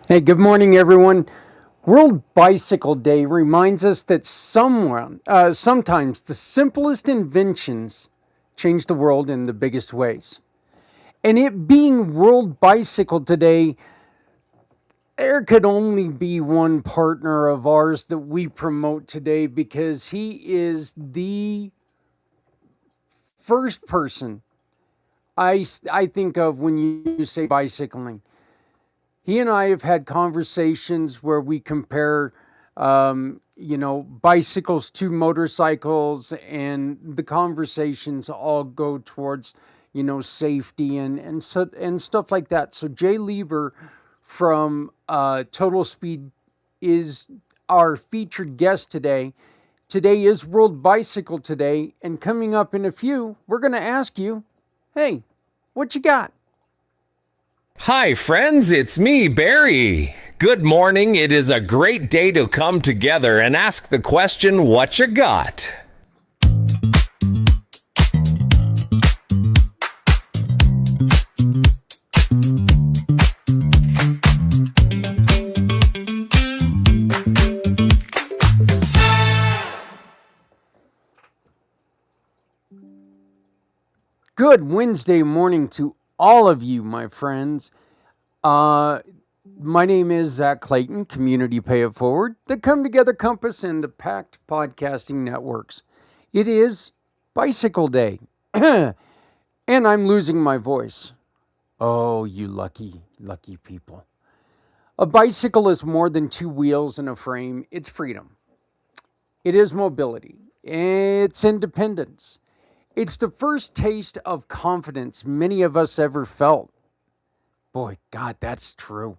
Hey, good morning, everyone. World Bicycle Day reminds us that sometimes the simplest inventions change the world in the biggest ways. And it being World Bicycle Today, there could only be one partner of ours that we promote today because he is the first person I think of when you say bicycling. He and I have had conversations where we compare, bicycles to motorcycles, and the conversations all go towards, safety and stuff like that. So Jay Lieber from Total Speed is our featured guest today. Today is World Bicycle Today, and coming up in a few, we're going to ask you, hey, what you got? Hi, friends, it's me, Barry. Good morning. It is a great day to come together and ask the question, what you got? Good Wednesday morning to all of you, my friends. Uh, my name is Zak Clayton, Community Pay It Forward, the Come Together Compass, and the Pact Podcasting Networks. It is Bicycle Day, and I'm losing my voice. Oh, you lucky, lucky people. A bicycle is more than two wheels and a frame, it's freedom. It is mobility, it's independence. It's the first taste of confidence many of us ever felt. Boy, God, that's true.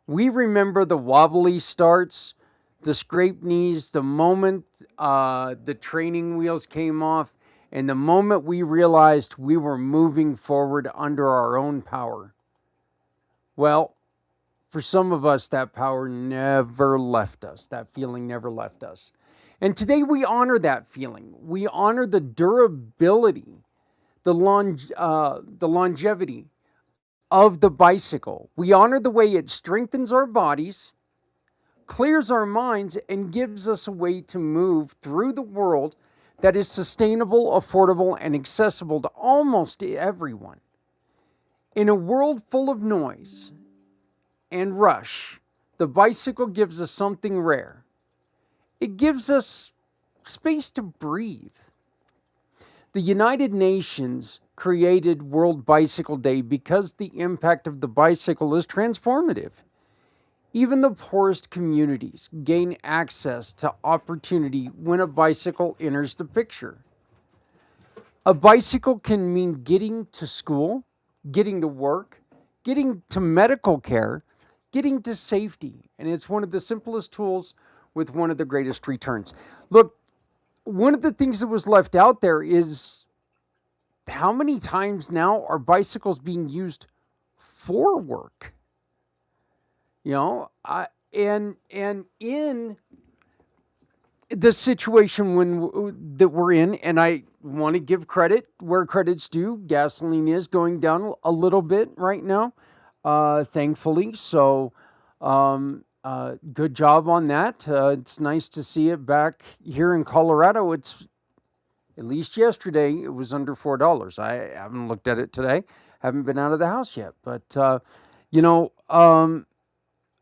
We remember the wobbly starts, the scraped knees, the moment the training wheels came off, and the moment we realized we were moving forward under our own power. Well, for some of us, that power never left us. That feeling never left us. And today we honor that feeling. We honor the durability, the longevity of the bicycle. We honor the way it strengthens our bodies, clears our minds, and gives us a way to move through the world that is sustainable, affordable, and accessible to almost everyone. In a world full of noise and rush, the bicycle gives us something rare. It gives us space to breathe. The United Nations created World Bicycle Day because the impact of the bicycle is transformative. Even the poorest communities gain access to opportunity when a bicycle enters the picture. A bicycle can mean getting to school, getting to work, getting to medical care, getting to safety, and it's one of the simplest tools with one of the greatest returns. Look, one of the things that was left out there is how many times now are bicycles being used for work? You know, and in the situation that we're in, and I want to give credit where credit's due. Gasoline is going down a little bit right now, thankfully. So, good job on that. It's nice to see it back here in Colorado. It's at least yesterday it was under $4. I haven't looked at it today. Haven't been out of the house yet, but you know,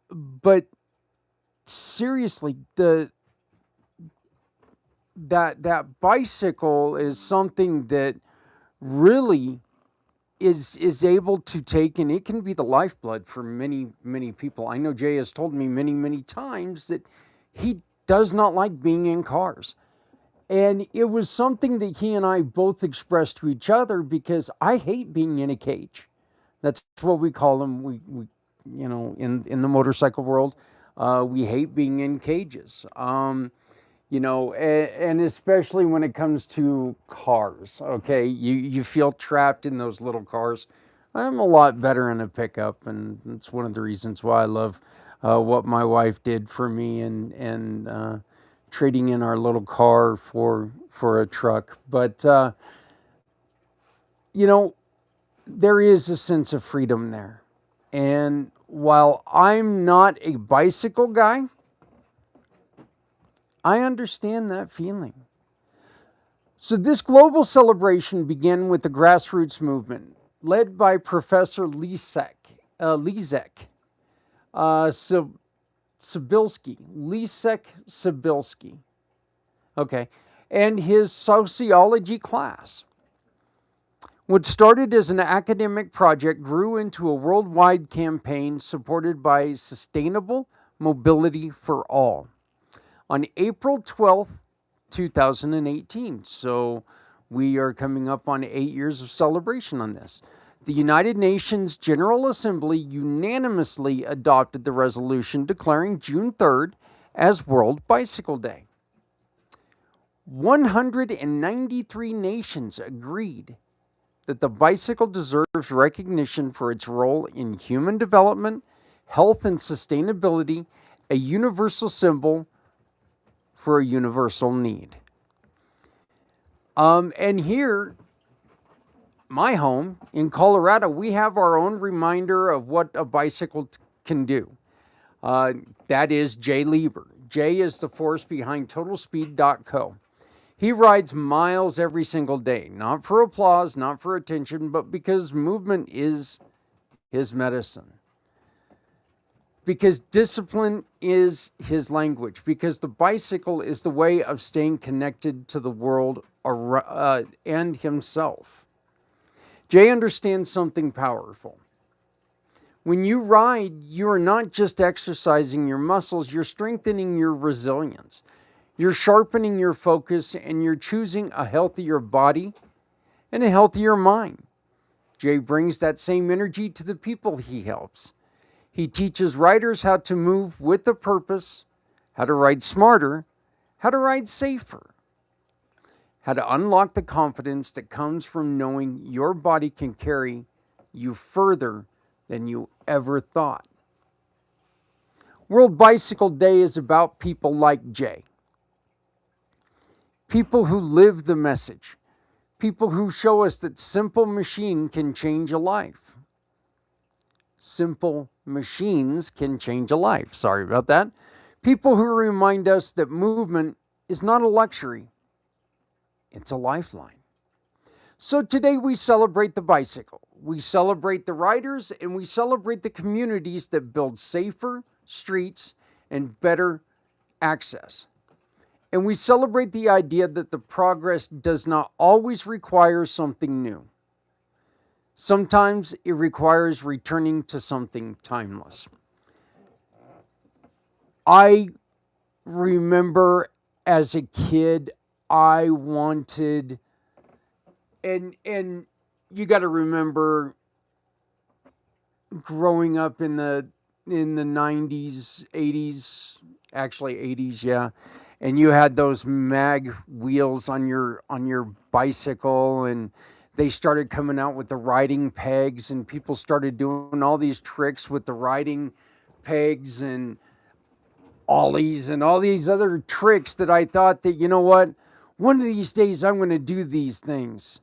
but seriously, the that bicycle is something that really is able to take, and it can be the lifeblood for many people. I know Jay has told me many times that he does not like being in cars. And it was something that he and I both expressed to each other because I hate being in a cage. That's what we call them. We in the motorcycle world, we hate being in cages. And especially when it comes to cars. Okay, you feel trapped in those little cars. I'm a lot better in a pickup, and it's one of the reasons why I love what my wife did for me and trading in our little car for a truck. But you know, there is a sense of freedom there, and while I'm not a bicycle guy, I understand that feeling. So, this global celebration began with the grassroots movement led by Professor Leszek Sibilski, okay, and his sociology class. What started as an academic project grew into a worldwide campaign supported by Sustainable Mobility for All. On April 12th, 2018, so we are coming up on 8 years of celebration on this, the United Nations General Assembly unanimously adopted the resolution declaring June 3rd as World Bicycle Day. 193 nations agreed that the bicycle deserves recognition for its role in human development, health, and sustainability, a universal symbol for a universal need. And here, my home in Colorado, we have our own reminder of what a bicycle can do. That is Jay Leber. Jay is the force behind TotalSpeed.co. He rides miles every single day, not for applause, not for attention, but because movement is his medicine. Because discipline is his language. Because the bicycle is the way of staying connected to the world and himself. Jay understands something powerful. When you ride, you are not just exercising your muscles, you're strengthening your resilience. You're sharpening your focus, and you're choosing a healthier body and a healthier mind. Jay brings that same energy to the people he helps. He teaches riders how to move with a purpose, how to ride smarter, how to ride safer, how to unlock the confidence that comes from knowing your body can carry you further than you ever thought. World Bicycle Day is about people like Jay. People who live the message. People who show us that simple machine can change a life. Simple machines can change a life. Sorry about that. People who remind us that movement is not a luxury. It's a lifeline. So today we celebrate the bicycle. We celebrate the riders, and we celebrate the communities that build safer streets and better access. And we celebrate the idea that the progress does not always require something new. Sometimes it requires returning to something timeless. I remember as a kid, I wanted, and you got to remember growing up in the 90s, 80s, actually 80s, yeah. And you had those mag wheels on your bicycle, and they started coming out with the riding pegs, and people started doing all these tricks with the riding pegs and ollies and all these other tricks that I thought that, you know what, one of these days I'm going to do these things.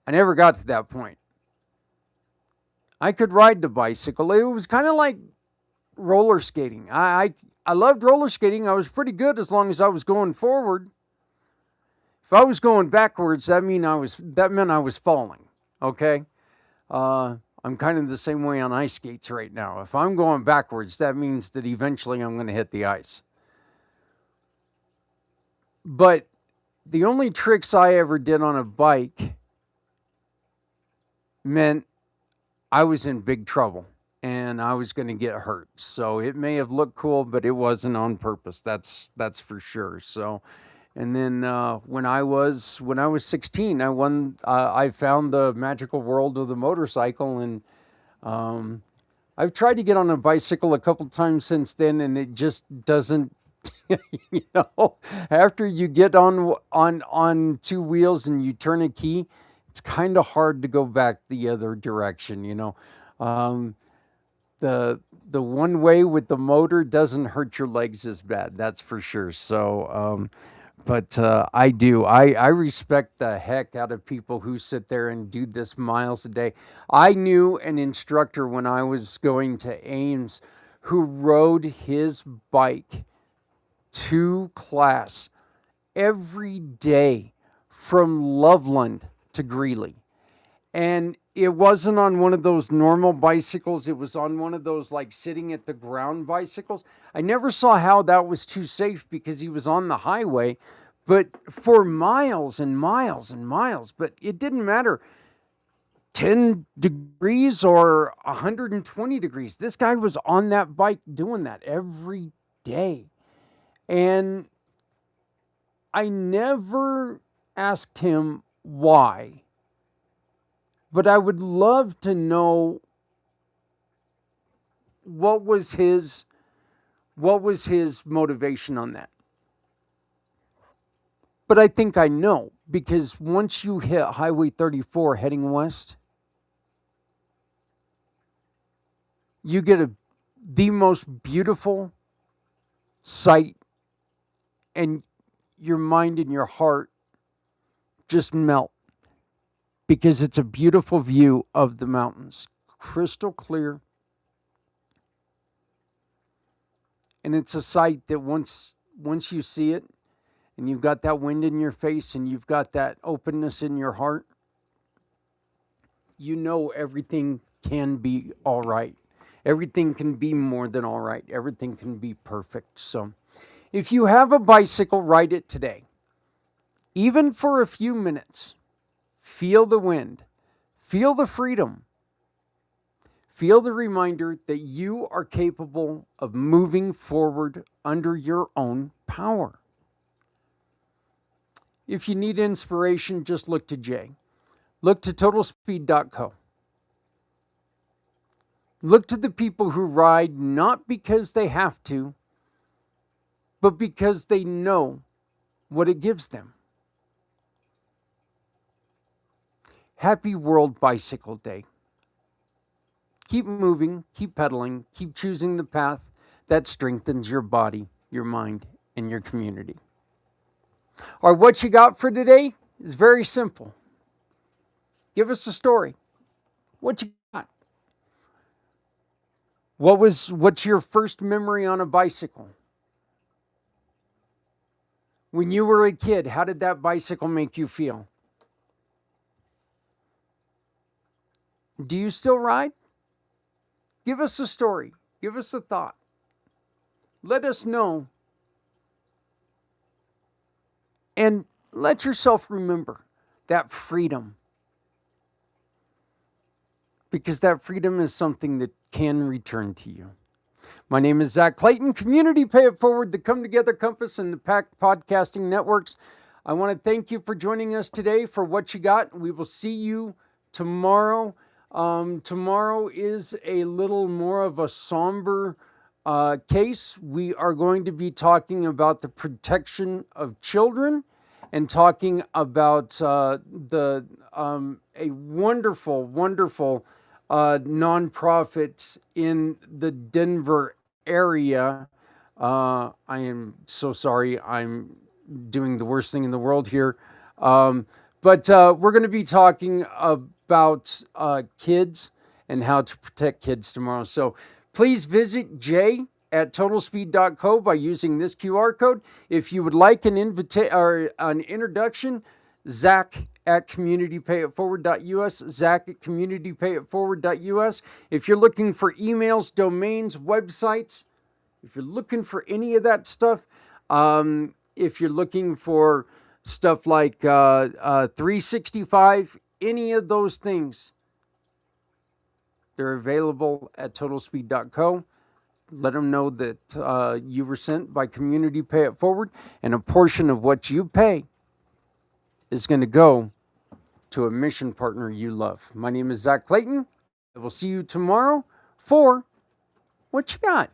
I never got to that point. I could ride the bicycle. It was kind of like roller skating. I loved roller skating. I was pretty good as long as I was going forward. If I was going backwards, that meant I was falling. Okay? I'm kind of the same way on ice skates right now. If I'm going backwards, that means that eventually I'm going to hit the ice. But the only tricks I ever did on a bike meant I was in big trouble and I was going to get hurt. So it may have looked cool, but it wasn't on purpose. That's for sure. So, and then when I was 16, I found the magical world of the motorcycle, and I've tried to get on a bicycle a couple times since then, and it just doesn't. You know, after you get on two wheels and you turn a key, it's kind of hard to go back the other direction. You know, the one way with the motor doesn't hurt your legs as bad. That's for sure. So, But I do. I respect the heck out of people who sit there and do this miles a day. I knew an instructor when I was going to Ames who rode his bike to class every day from Loveland to Greeley. And it wasn't on one of those normal bicycles. It was on one of those like sitting at the ground bicycles. I never saw how that was too safe because he was on the highway, but for miles and miles and miles. But it didn't matter 10 degrees or 120 degrees. This guy was on that bike doing that every day. And I never asked him why. But I would love to know what was his motivation on that. But I think I know, because once you hit Highway 34 heading west, you get the most beautiful sight, and your mind and your heart just melt, because it's a beautiful view of the mountains, crystal clear. And it's a sight that once you see it, and you've got that wind in your face, and you've got that openness in your heart, you know everything can be all right. Everything can be more than all right. Everything can be perfect. So if you have a bicycle, ride it today. Even for a few minutes. Feel the wind. Feel the freedom. Feel the reminder that you are capable of moving forward under your own power. If you need inspiration, just look to Jay. Look to totalspeed.co. Look to the people who ride not because they have to, but because they know what it gives them. Happy World Bicycle Day. Keep moving, keep pedaling, keep choosing the path that strengthens your body, your mind, and your community. All right, what you got for today is very simple. Give us a story. What you got? What's your first memory on a bicycle? When you were a kid, how did that bicycle make you feel? Do you still ride? Give us a story. Give us a thought. Let us know. And let yourself remember that freedom. Because that freedom is something that can return to you. My name is Zak Clayton, Community Pay It Forward, the Come Together Compass, and the Pact Podcasting Networks. I want to thank you for joining us today for What You Got. We will see you tomorrow. Tomorrow is a little more of a somber case. We are going to be talking about the protection of children and talking about a wonderful, wonderful nonprofit in the Denver area. I am so sorry. I'm doing the worst thing in the world here. But we're going to be talking about kids and how to protect kids tomorrow. So please visit Jay at totalspeed.co by using this QR code. If you would like an introduction, Zak at communitypayitforward.us, Zak at communitypayitforward.us. If you're looking for emails, domains, websites, if you're looking for any of that stuff, if you're looking for stuff like 365, any of those things, they're available at totalspeed.co. Let them know that you were sent by Community Pay It Forward, and a portion of what you pay is going to go to a mission partner you love. My name is Zak Clayton. I will see you tomorrow for What You Got.